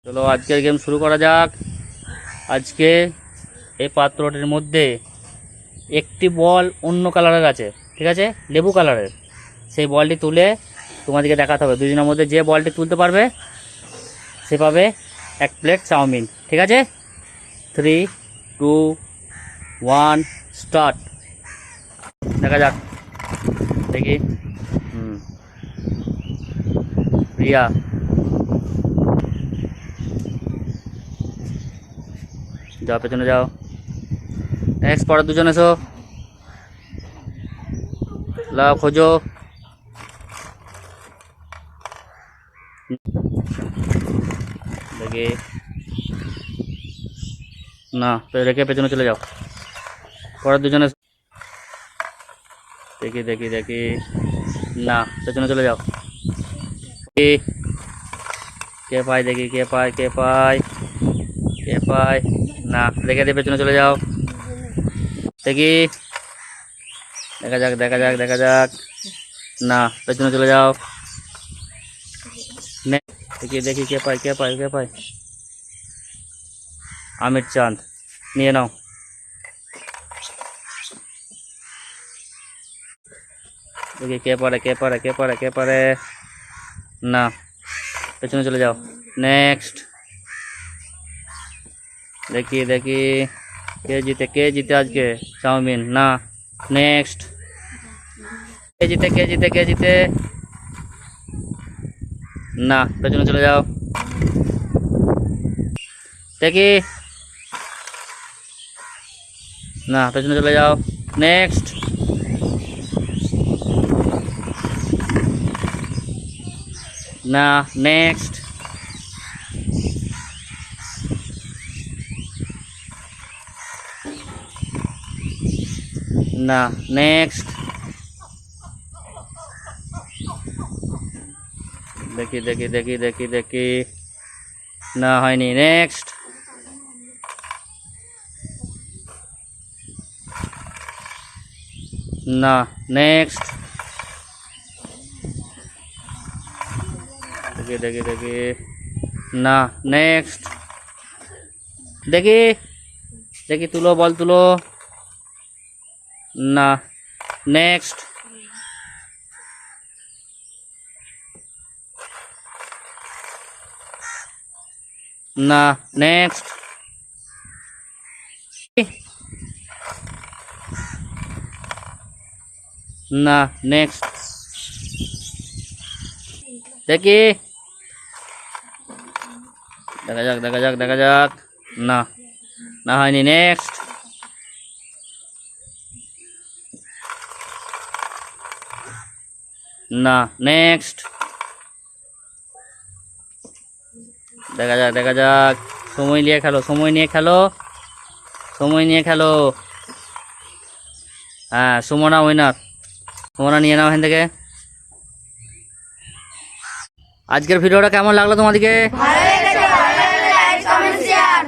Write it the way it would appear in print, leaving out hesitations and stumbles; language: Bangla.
চলো আজকের গেম শুরু করা যাক। আজকে এই পাত্রটির মধ্যে একটি বল অন্য কালারের আছে, ঠিক আছে, লেবু কালারের। সেই বলটি তুলে তোমাদেরকে দেখাতে হবে। দুজনের মধ্যে যে বলটি তুলতে পারবে সে পাবে 1 প্লেট চাউমিন, ঠিক আছে। 3, 2, 1 স্টার্ট। দেখা যাক, দেখি। রিয়া, যাও পেছনে যাও। নেক্সট, পরের দুজন এসো, লাও খোঁজো। দেখি না, রেখে পেছনে চলে যাও। পরের দুজনে দেখি দেখি দেখি, না, পেছনে চলে যাও। কে পায় দেখি, কে পায় কে পায় কে পায়, না, রেখে দিয়ে পেছনে চলে যাও। দেখি, দেখা যাক দেখা যাক দেখা যাক, না, পেছনে চলে যাও। দেখি দেখি কে পায় কে পায় কে পায়, আমির চাঁদ, নিয়ে নাও। দেখি কে পারে কে পারে কে পারে কে পারে, না, পেছনে চলে যাও। নেক্সট, দেখি দেখি কে জিতে আজকে চাউমিন, না। নেক্সট, কে জিতে, না, পেছনে চলে যাও। দেখি, না, পেছনে চলে যাও। নেক্সট, না। নেক্সট, না। নেক্সট, দেখি দেখি দেখি দেখি দেখি, না, হয়নি। নেক্সট, না। নেক্সট, দেখি দেখি দেখি, না। নেক্সট, দেখি দেখি, তুলো বল তুলো, না। নেক্সট, না। নেক্সট, না। নেক্সট, দেখি, দেখা যাক দেখা যাক দেখা যাক, না, না, হয়নি। নেক্সট, না। নেক্সট, দেখা যাক দেখা যাক, সময় নিয়ে খেলো সময় নিয়ে খেলো সময় নিয়ে খেলো। হ্যাঁ, সুমনা উইনার। সুমনা নিয়ে নাও এখান থেকে। আজকের ভিডিওটা কেমন লাগলো তোমাদেরকে? ভালো লেগেছে, লাইক কমেন্ট শেয়ার।